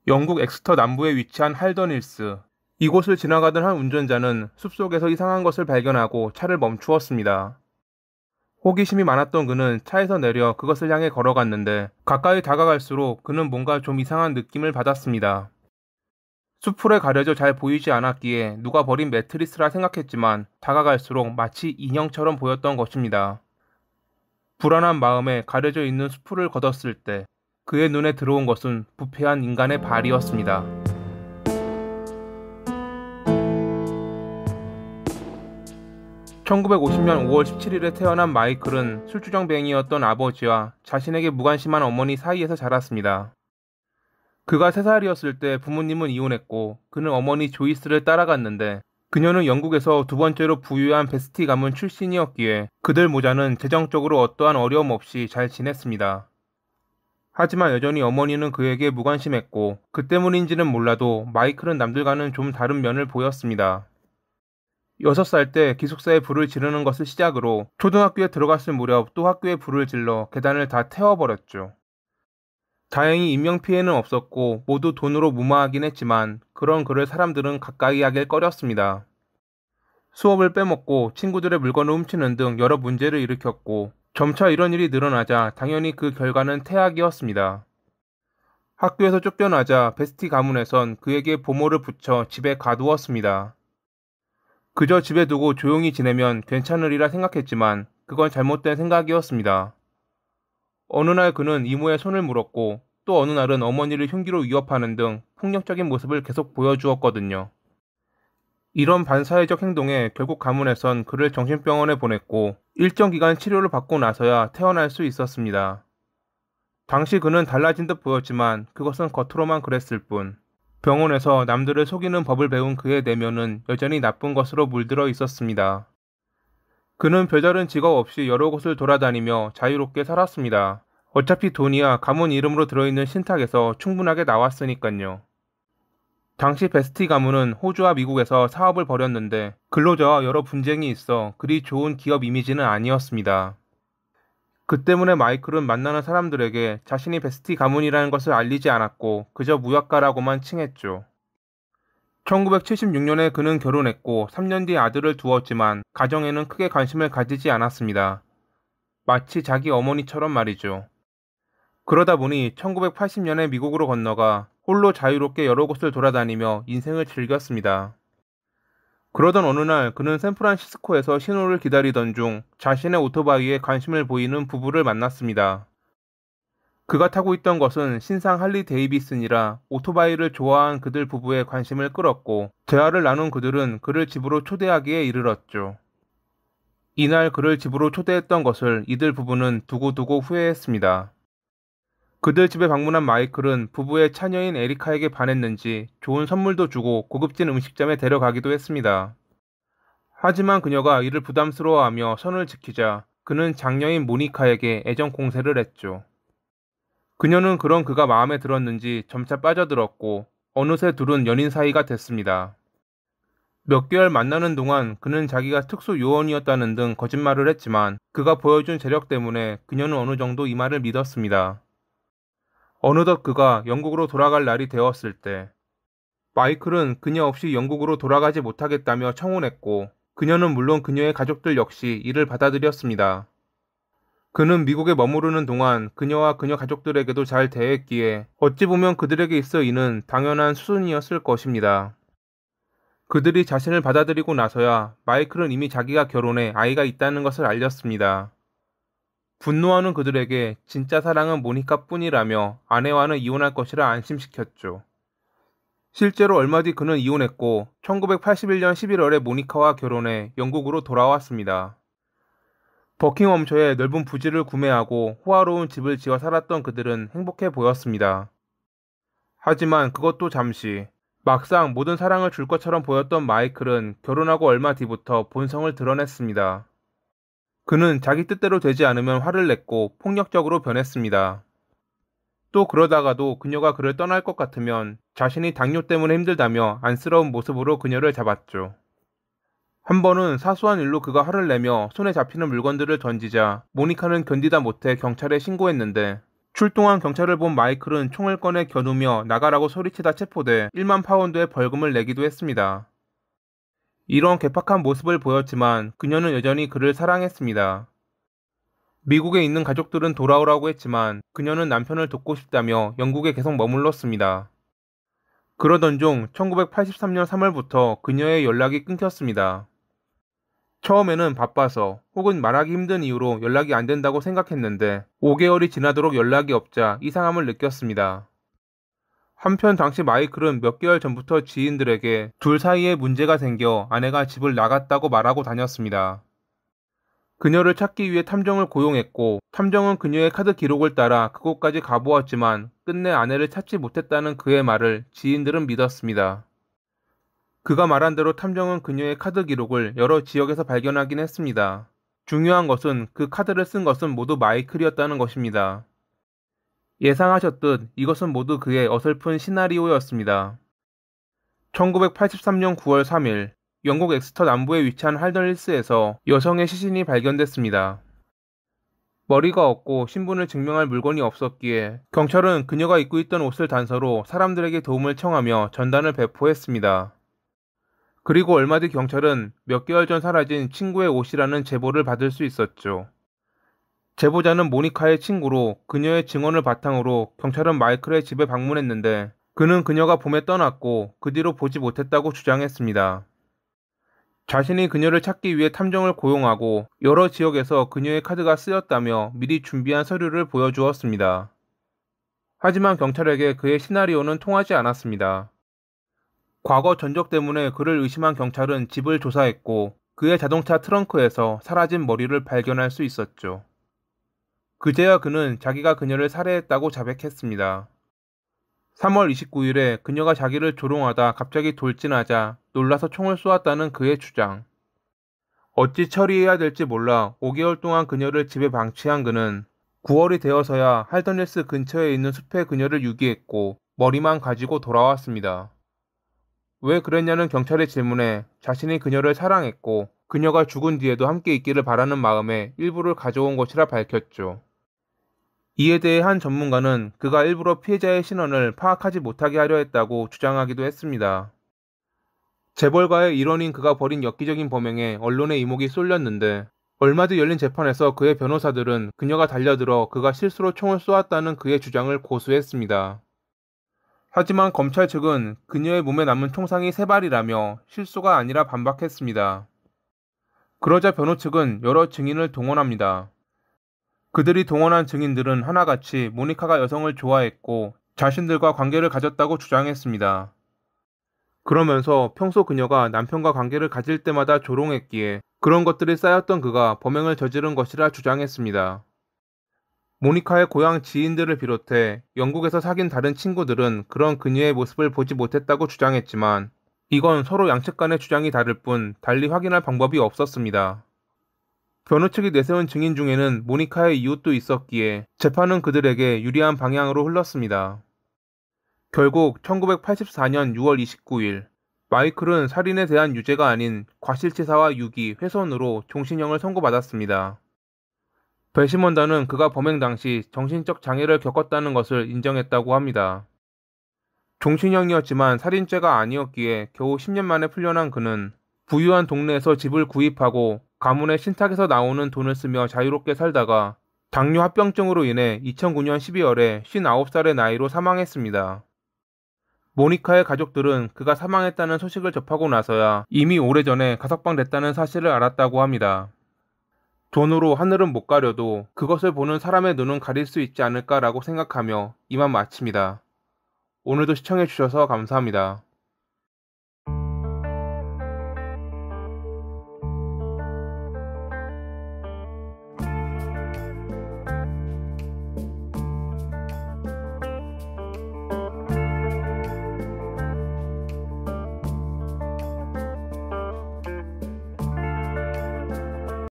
영국 엑스터 남부에 위치한 할던힐스. 이곳을 지나가던 한 운전자는 숲속에서 이상한 것을 발견하고 차를 멈추었습니다. 호기심이 많았던 그는 차에서 내려 그것을 향해 걸어갔는데 가까이 다가갈수록 그는 뭔가 좀 이상한 느낌을 받았습니다. 숲풀에 가려져 잘 보이지 않았기에 누가 버린 매트리스라 생각했지만 다가갈수록 마치 인형처럼 보였던 것입니다. 불안한 마음에 가려져 있는 숲풀을 걷었을 때 그의 눈에 들어온 것은 부패한 인간의 발이었습니다. 1950년 5월 17일에 태어난 마이클은 술주정뱅이였던 아버지와 자신에게 무관심한 어머니 사이에서 자랐습니다. 그가 3살이었을 때 부모님은 이혼했고 그는 어머니 조이스를 따라갔는데 그녀는 영국에서 두 번째로 부유한 베스티 가문 출신이었기에 그들 모자는 재정적으로 어떠한 어려움 없이 잘 지냈습니다. 하지만 여전히 어머니는 그에게 무관심했고 그 때문인지는 몰라도 마이클은 남들과는 좀 다른 면을 보였습니다. 6살 때 기숙사에 불을 지르는 것을 시작으로 초등학교에 들어갔을 무렵 또 학교에 불을 질러 계단을 다 태워버렸죠. 다행히 인명피해는 없었고 모두 돈으로 무마하긴 했지만 그런 그를 사람들은 가까이 하길 꺼렸습니다. 수업을 빼먹고 친구들의 물건을 훔치는 등 여러 문제를 일으켰고 점차 이런 일이 늘어나자 당연히 그 결과는 퇴학이었습니다. 학교에서 쫓겨나자 베스티 가문에선 그에게 보모를 붙여 집에 가두었습니다. 그저 집에 두고 조용히 지내면 괜찮으리라 생각했지만 그건 잘못된 생각이었습니다. 어느 날 그는 이모의 손을 물었고 또 어느 날은 어머니를 흉기로 위협하는 등 폭력적인 모습을 계속 보여주었거든요. 이런 반사회적 행동에 결국 가문에선 그를 정신병원에 보냈고 일정 기간 치료를 받고 나서야 태어날 수 있었습니다. 당시 그는 달라진 듯 보였지만 그것은 겉으로만 그랬을 뿐. 병원에서 남들을 속이는 법을 배운 그의 내면은 여전히 나쁜 것으로 물들어 있었습니다. 그는 별다른 직업 없이 여러 곳을 돌아다니며 자유롭게 살았습니다. 어차피 돈이야 가문 이름으로 들어있는 신탁에서 충분하게 나왔으니깐요. 당시 베스티 가문은 호주와 미국에서 사업을 벌였는데 근로자와 여러 분쟁이 있어 그리 좋은 기업 이미지는 아니었습니다. 그 때문에 마이클은 만나는 사람들에게 자신이 베스티 가문이라는 것을 알리지 않았고 그저 무약가라고만 칭했죠. 1976년에 그는 결혼했고 3년 뒤에 아들을 두었지만 가정에는 크게 관심을 가지지 않았습니다. 마치 자기 어머니처럼 말이죠. 그러다 보니 1980년에 미국으로 건너가 홀로 자유롭게 여러 곳을 돌아다니며 인생을 즐겼습니다. 그러던 어느 날 그는 샌프란시스코에서 신호를 기다리던 중 자신의 오토바이에 관심을 보이는 부부를 만났습니다. 그가 타고 있던 것은 신상 할리 데이비슨이라 오토바이를 좋아한 그들 부부의 관심을 끌었고 대화를 나눈 그들은 그를 집으로 초대하기에 이르렀죠. 이날 그를 집으로 초대했던 것을 이들 부부는 두고두고 후회했습니다. 그들 집에 방문한 마이클은 부부의 차녀인 에리카에게 반했는지 좋은 선물도 주고 고급진 음식점에 데려가기도 했습니다. 하지만 그녀가 이를 부담스러워하며 선을 지키자 그는 장녀인 모니카에게 애정 공세를 했죠. 그녀는 그런 그가 마음에 들었는지 점차 빠져들었고 어느새 둘은 연인 사이가 됐습니다. 몇 개월 만나는 동안 그는 자기가 특수 요원이었다는 등 거짓말을 했지만 그가 보여준 재력 때문에 그녀는 어느 정도 이 말을 믿었습니다. 어느덧 그가 영국으로 돌아갈 날이 되었을 때 마이클은 그녀 없이 영국으로 돌아가지 못하겠다며 청혼했고 그녀는 물론 그녀의 가족들 역시 이를 받아들였습니다. 그는 미국에 머무르는 동안 그녀와 그녀 가족들에게도 잘 대했기에 어찌 보면 그들에게 있어 이는 당연한 수순이었을 것입니다. 그들이 자신을 받아들이고 나서야 마이클은 이미 자기가 결혼해 아이가 있다는 것을 알렸습니다. 분노하는 그들에게 진짜 사랑은 모니카뿐이라며 아내와는 이혼할 것이라 안심시켰죠. 실제로 얼마 뒤 그는 이혼했고 1981년 11월에 모니카와 결혼해 영국으로 돌아왔습니다. 버킹엄셔에 넓은 부지를 구매하고 호화로운 집을 지어 살았던 그들은 행복해 보였습니다. 하지만 그것도 잠시, 막상 모든 사랑을 줄 것처럼 보였던 마이클은 결혼하고 얼마 뒤부터 본성을 드러냈습니다. 그는 자기 뜻대로 되지 않으면 화를 냈고 폭력적으로 변했습니다. 또 그러다가도 그녀가 그를 떠날 것 같으면 자신이 당뇨 때문에 힘들다며 안쓰러운 모습으로 그녀를 잡았죠. 한 번은 사소한 일로 그가 화를 내며 손에 잡히는 물건들을 던지자 모니카는 견디다 못해 경찰에 신고했는데 출동한 경찰을 본 마이클은 총을 꺼내 겨누며 나가라고 소리치다 체포돼 1만 파운드의 벌금을 내기도 했습니다. 이런 괴팍한 모습을 보였지만 그녀는 여전히 그를 사랑했습니다. 미국에 있는 가족들은 돌아오라고 했지만 그녀는 남편을 돕고 싶다며 영국에 계속 머물렀습니다. 그러던 중 1983년 3월부터 그녀의 연락이 끊겼습니다. 처음에는 바빠서 혹은 말하기 힘든 이유로 연락이 안 된다고 생각했는데 5개월이 지나도록 연락이 없자 이상함을 느꼈습니다. 한편 당시 마이클은 몇 개월 전부터 지인들에게 둘 사이에 문제가 생겨 아내가 집을 나갔다고 말하고 다녔습니다. 그녀를 찾기 위해 탐정을 고용했고 탐정은 그녀의 카드 기록을 따라 그곳까지 가보았지만 끝내 아내를 찾지 못했다는 그의 말을 지인들은 믿었습니다. 그가 말한 대로 탐정은 그녀의 카드 기록을 여러 지역에서 발견하긴 했습니다. 중요한 것은 그 카드를 쓴 것은 모두 마이클이었다는 것입니다. 예상하셨듯 이것은 모두 그의 어설픈 시나리오였습니다. 1983년 9월 3일 영국 엑스터 남부에 위치한 할던힐스에서 여성의 시신이 발견됐습니다. 머리가 없고 신분을 증명할 물건이 없었기에 경찰은 그녀가 입고 있던 옷을 단서로 사람들에게 도움을 청하며 전단을 배포했습니다. 그리고 얼마 뒤 경찰은 몇 개월 전 사라진 친구의 옷이라는 제보를 받을 수 있었죠. 제보자는 모니카의 친구로 그녀의 증언을 바탕으로 경찰은 마이클의 집에 방문했는데 그는 그녀가 봄에 떠났고 그 뒤로 보지 못했다고 주장했습니다. 자신이 그녀를 찾기 위해 탐정을 고용하고 여러 지역에서 그녀의 카드가 쓰였다며 미리 준비한 서류를 보여주었습니다. 하지만 경찰에게 그의 시나리오는 통하지 않았습니다. 과거 전적 때문에 그를 의심한 경찰은 집을 조사했고 그의 자동차 트렁크에서 사라진 머리를 발견할 수 있었죠. 그제야 그는 자기가 그녀를 살해했다고 자백했습니다. 3월 29일에 그녀가 자기를 조롱하다 갑자기 돌진하자 놀라서 총을 쏘았다는 그의 주장. 어찌 처리해야 될지 몰라 5개월 동안 그녀를 집에 방치한 그는 9월이 되어서야 할던힐스 근처에 있는 숲에 그녀를 유기했고 머리만 가지고 돌아왔습니다. 왜 그랬냐는 경찰의 질문에 자신이 그녀를 사랑했고 그녀가 죽은 뒤에도 함께 있기를 바라는 마음에 일부를 가져온 것이라 밝혔죠. 이에 대해 한 전문가는 그가 일부러 피해자의 신원을 파악하지 못하게 하려 했다고 주장하기도 했습니다. 재벌가의 일원인 그가 벌인 엽기적인 범행에 언론의 이목이 쏠렸는데 얼마 뒤 열린 재판에서 그의 변호사들은 그녀가 달려들어 그가 실수로 총을 쏘았다는 그의 주장을 고수했습니다. 하지만 검찰 측은 그녀의 몸에 남은 총상이 3발이라며 실수가 아니라 반박했습니다. 그러자 변호 측은 여러 증인을 동원합니다. 그들이 동원한 증인들은 하나같이 모니카가 여성을 좋아했고 자신들과 관계를 가졌다고 주장했습니다. 그러면서 평소 그녀가 남편과 관계를 가질 때마다 조롱했기에 그런 것들이 쌓였던 그가 범행을 저지른 것이라 주장했습니다. 모니카의 고향 지인들을 비롯해 영국에서 사귄 다른 친구들은 그런 그녀의 모습을 보지 못했다고 주장했지만 이건 서로 양측 간의 주장이 다를 뿐 달리 확인할 방법이 없었습니다. 변호 측이 내세운 증인 중에는 모니카의 이웃도 있었기에 재판은 그들에게 유리한 방향으로 흘렀습니다. 결국 1984년 6월 29일 마이클은 살인에 대한 유죄가 아닌 과실치사와 유기, 훼손으로 종신형을 선고받았습니다. 배심원단은 그가 범행 당시 정신적 장애를 겪었다는 것을 인정했다고 합니다. 종신형이었지만 살인죄가 아니었기에 겨우 10년 만에 풀려난 그는 부유한 동네에서 집을 구입하고 가문의 신탁에서 나오는 돈을 쓰며 자유롭게 살다가 당뇨 합병증으로 인해 2009년 12월에 59살의 나이로 사망했습니다. 모니카의 가족들은 그가 사망했다는 소식을 접하고 나서야 이미 오래전에 가석방됐다는 사실을 알았다고 합니다. 돈으로 하늘은 못 가려도 그것을 보는 사람의 눈은 가릴 수 있지 않을까라고 생각하며 이만 마칩니다. 오늘도 시청해주셔서 감사합니다.